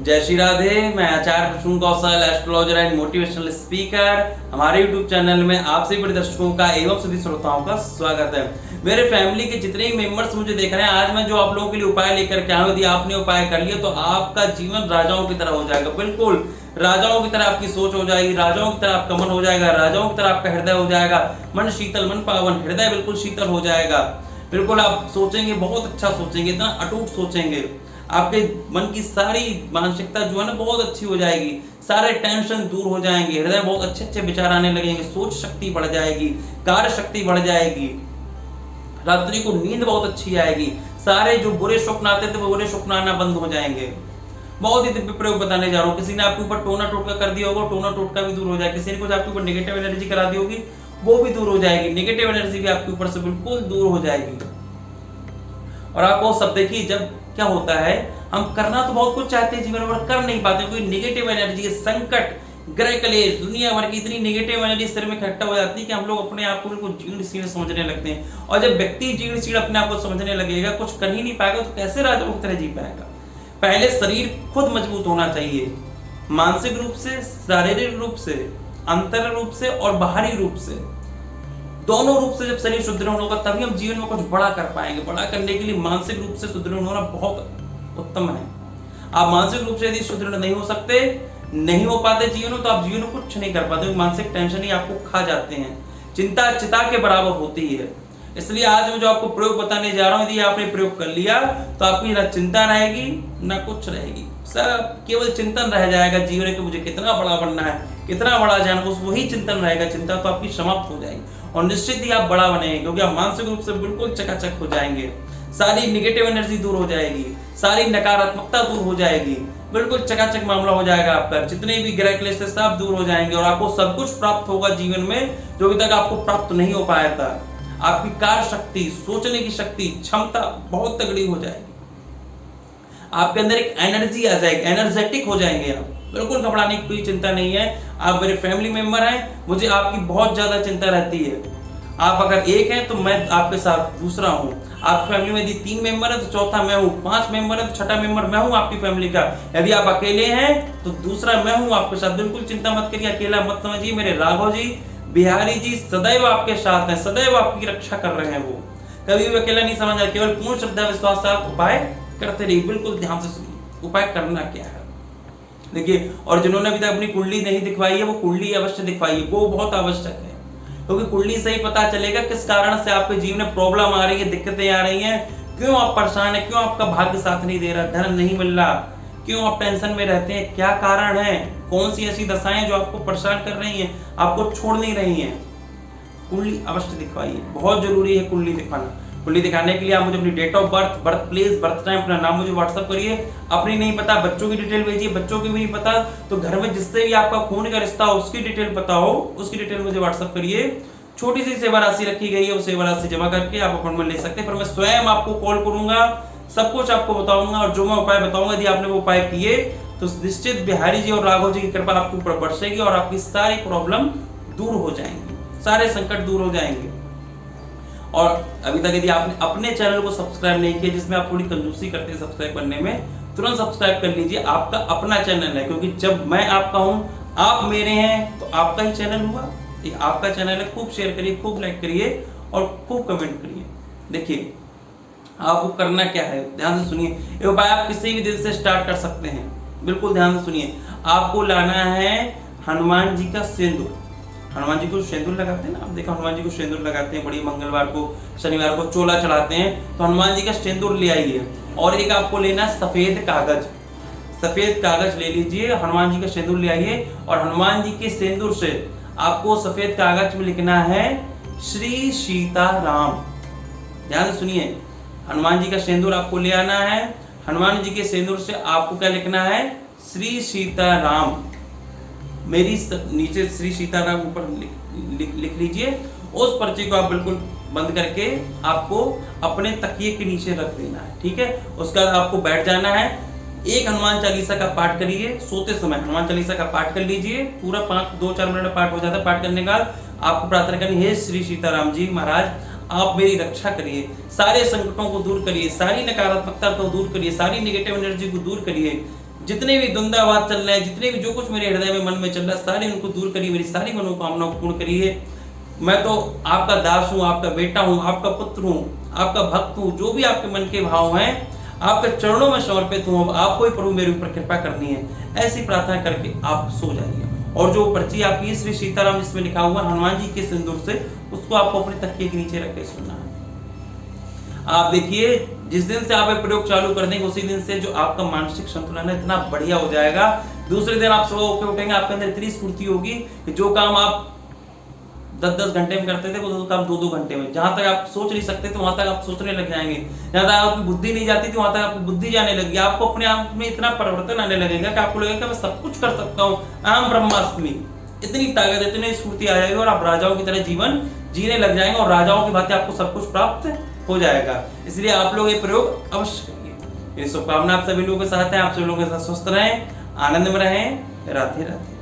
जय श्री राधे। मैं आचार्य कृष्ण कौशल, astrologer and motivational speaker. हमारे यूट्यूब चैनल में आप सभी दर्शकों का एवं सभी श्रोताओं का स्वागत है। मेरे फैमिली के जितने ही मेंबर्स मुझे देख रहे हैं, आज मैं जो आप लोगों के लिए उपाय लेकर के आया हूं, यदि आपने उपाय कर लिया तो आपका जीवन राजाओं की तरह हो जाएगा। बिल्कुल राजाओं की तरह आपकी सोच हो जाएगी, राजाओं की तरह आपका मन हो जाएगा, राजाओं की तरह आपका हृदय हो जाएगा। मन शीतल, मन पावन, हृदय बिल्कुल शीतल हो जाएगा। बिल्कुल आप सोचेंगे, बहुत अच्छा सोचेंगे, इतना अटूट सोचेंगे, आपके मन की सारी मानसिकता जो है ना बहुत अच्छी हो जाएगी, सारे टेंशन दूर हो जाएंगे, हृदय बहुत अच्छे अच्छे विचार आने लगेंगे, सोच शक्ति बढ़ जाएगी, कार्य शक्ति बढ़ जाएगी, रात्रि को नींद बहुत अच्छी आएगी, सारे जो बुरे स्वप्न आते थे वो बुरे स्वप्न आना बंद हो जाएंगे। बहुत ही दिव्य प्रयोग बताने जा रहा हूँ। किसी ने आपके ऊपर टोना टोटका कर दिया होगा, टोना टोटका भी दूर हो जाएगा। किसी ने कुछ आपके ऊपर नेगेटिव एनर्जी करा दी होगी, वो भी दूर हो जाएगी। नेगेटिव एनर्जी भी आपके ऊपर से बिल्कुल दूर हो जाएगी। और आप वो सब देखिए, जब क्या होता है, हम करना तो बहुत कुछ चाहते हैं जीवन में, कर नहीं पाते, कोई नेगेटिव एनर्जी, संकट, ग्रह कलेश, दुनिया भर की इतनी नेगेटिव एनर्जी शरीर में इकट्ठा हो जाती है कि हम लोग अपने आप को बिल्कुल जीर्ण शीर्ण समझने लगते हैं। और जब व्यक्ति जीर्ण शीर्ण अपने आप को समझने लगेगा, कुछ कर ही नहीं पाएगा, तो कैसे राजाओं की तरह जी पाएगा। पहले शरीर खुद मजबूत होना चाहिए, मानसिक रूप से, शारीरिक रूप से, अंतर रूप से और बाहरी रूप से, दोनों रूप से जब शरीर सुदृढ़ होगा तभी हम जीवन में कुछ बड़ा कर पाएंगे। बड़ा करने के लिए मानसिक रूप से सुदृढ़ होना बहुत उत्तम है। आप मानसिक रूप से यदि सुदृढ़ नहीं हो सकते, नहीं हो पाते जीवन में, तो आप जीवन में कुछ नहीं कर पाते। मानसिक टेंशन ही आपको खा जाते हैं, चिंता चिता के बराबर होती है। इसलिए आज मैं जो आपको प्रयोग बताने जा रहा हूं, यदि आपने प्रयोग कर लिया तो आपकी ना चिंता रहेगी ना कुछ रहेगी, सब केवल चिंतन रह जाएगा जीवन के, मुझे कितना बड़ा बनना है, कितना बड़ा जाना, बस वही चिंतन रहेगा। चिंता तो आपकी समाप्त हो जाएगी और निश्चित ही आप बड़ा बनेंगे, क्योंकि आप मानसिक रूप से बिल्कुल चकाचक हो जाएंगे। सारी निगेटिव एनर्जी दूर हो जाएगी, सारी नकारात्मकता दूर हो जाएगी, बिल्कुल चकाचक मामला हो जाएगा आपका। जितने भी ग्रह क्लेश थे सब दूर हो जाएंगे और आपको सब कुछ प्राप्त होगा जीवन में जो अभी तक आपको प्राप्त नहीं हो पाया था। आपकी कार्य शक्ति, सोचने की शक्ति, क्षमता बहुत तगड़ी हो जाएगी। आपके अंदर एक एनर्जी आ जाएगी, एनर्जेटिक हो जाएंगे आप। बिल्कुल घबराने की कोई चिंता नहीं है। आप मेरे फैमिली मेंबर हैं, मुझे आपकी बहुत ज्यादा चिंता रहती है। आप अगर एक हैं तो मैं आपके साथ दूसरा हूं। आपकी फैमिली में यदि 3 मेंबर है तो चौथा मैं हूं, 5 मेंबर है तो छठा मेंबर मैं हूं आपकी फैमिली का। यदि आप अकेले हैं तो दूसरा मैं हूं आपके साथ। बिल्कुल चिंता मत करिए, अकेला मत समझिए। मेरे राघव जी, बिहारी जी सदैव आपके साथ हैं, सदैव आपकी रक्षा कर रहे हैं। वो कभी भी अकेला नहीं समझा। केवल पूर्ण श्रद्धा विश्वास से आप उपाय करते रहिए। बिल्कुल ध्यान से सुनिए उपाय करना क्या है, देखिए। और जिन्होंने अभी तक अपनी कुंडली नहीं दिखवाई है, वो कुंडली अवश्य दिखवाइए, वो बहुत आवश्यक है। क्योंकि कुंडली से ही पता चलेगा किस कारण से आपके जीवन में प्रॉब्लम आ रही है, दिक्कतें आ रही हैं, क्यों आप परेशान हैं, क्यों आपका भाग्य साथ नहीं दे रहा, धन नहीं मिल रहा, क्यों आप टेंशन में रहते हैं, क्या कारण है, कौन सी ऐसी दशाएं जो आपको परेशान कर रही हैं, आपको छोड़ नहीं रही हैं। कुंडली अवश्य दिखवाइए, बहुत जरूरी है कुंडली दिखाना। कुंडली दिखाने के लिए आप मुझे अपनी date of birth, birth place, birth time, अपना नाम मुझे व्हाट्सअप करिए। अपनी नहीं पता, बच्चों की डिटेल भेजिए। बच्चों की भी नहीं पता तो घर में जिससे भी आपका खून का रिश्ता हो उसकी डिटेल पता हो, उसकी डिटेल मुझे व्हाट्सअप करिए। छोटी सी सेवा राशि रखी गई है, वो सेवा राशि जमा करके आप अपॉइंटमेंट ले सकते हैं। फिर मैं स्वयं आपको कॉल करूंगा, सब कुछ आपको बताऊंगा और जो मैं उपाय बताऊंगा यदि आपने वो उपाय किए तो निश्चित बिहारी जी और राघव जी की कृपा आपके ऊपर बरसेगी और आपकी सारी प्रॉब्लम दूर हो जाएंगी, सारे संकट दूर हो जाएंगे। और अभी तक यदि आपने अपने चैनल को सब्सक्राइब नहीं किया, जिसमें आप थोड़ी कंजूसी करते हैं सब्सक्राइब करने में, तुरंत सब्सक्राइब कर लीजिए। आपका अपना चैनल है, क्योंकि जब मैं आपका हूं, आप मेरे हैं, तो आपका ही चैनल हुआ, ये आपका चैनल है। खूब शेयर करिए, खूब लाइक करिए और खूब कमेंट करिए। देखिए आपको करना क्या है, ध्यान से सुनिए। ये उपाय आप किसी भी दिन से स्टार्ट कर सकते हैं, बिल्कुल ध्यान से सुनिए। आपको लाना है हनुमान जी का सिंदूर। हनुमान जी को सिंदूर लगाते हैं ना, आप देखो हनुमान जी को सिंदूर लगाते हैं, बड़ी मंगलवार को, शनिवार को चोला चढ़ाते हैं, तो हनुमान जी का सिंदूर ले आइए। और एक आपको लेना सफेद कागज, सफेद कागज ले लीजिए, हनुमान जी का सिंदूर ले आइए और हनुमान जी के सिंदूर से आपको सफेद कागज में लिखना है श्री सीताराम। ध्यान से सुनिए, हनुमान जी का सिंदूर आपको ले आना है, हनुमान जी के सिंदूर से आपको क्या लिखना है, श्री सीताराम। मेरी नीचे श्री सीताराम ऊपर लिख लीजिए। उस पर्चे को आप बिल्कुल बंद करके आपको अपने तकिए के नीचे रख देना है, ठीक है। उसके बाद आपको बैठ जाना है, एक हनुमान चालीसा का पाठ करिए। सोते समय हनुमान चालीसा का पाठ कर लीजिए, पूरा 2-4 मिनट पाठ हो जाता है। पाठ करने के बाद आपको प्रार्थना करनी है, श्री सीताराम जी महाराज आप मेरी रक्षा करिए, सारे संकटों को दूर करिए, सारी नकारात्मकता को दूर करिए, सारी नेगेटिव एनर्जी को दूर करिए। जितने भी द्वंद्वावाद चल रहे हैं, जितने भी जो कुछ मेरे हृदय में मन में चल रहा है, सारे उनको दूर करिए, मेरी सारी मनोकामनाओं को पूर्ण करिए। मैं तो आपका दास हूँ, आपका बेटा हूँ, आपका पुत्र हूँ, आपका भक्त हूँ। जो भी आपके मन के भाव हैं आपके चरणों में समर्पित हूँ। अब आपको ही प्रभु मेरे ऊपर कृपा करनी है, ऐसी प्रार्थना करके आप सो जाइए। और जो पर्ची आपकी श्री सीताराम जिसमें लिखा हुआ हनुमान जी के सिंदूर से, उसको आपको अपने तकिए के नीचे रख के सोना है। आप देखिए जिस दिन से आप ये प्रयोग चालू कर देंगे उसी दिन से जो आपका मानसिक संतुलन है इतना बढ़िया हो जाएगा। दूसरे दिन आप सुबह होकर उठेंगे, आपके अंदर इतनी स्फूर्ति होगी कि जो काम आप 10-10 घंटे में करते थे वो काम 2-2 घंटे में, जहां तक आप सोच नहीं सकते थे वहां तक आप सोचने लग जाएंगे, जहां तक आपकी बुद्धि नहीं जाती थी वहां तक आपकी बुद्धि जाने लगी। आपको अपने आप में इतना परिवर्तन आने लगेगा कि आपको लगेगा मैं सब कुछ कर सकता हूँ, अहम ब्रह्मास्मि। इतनी ताकत, इतनी स्फूर्ति आ जाएगी और आप राजाओं की तरह जीवन जीने लग जाएंगे और राजाओं की भांति आपको सब कुछ प्राप्त हो जाएगा। इसलिए आप लोग ये प्रयोग अवश्य करिए। ये शुभकामना आप सभी लोगों के साथ है। आप सभी लोगों के साथ स्वस्थ रहें, आनंद में रहें। राधे राधे।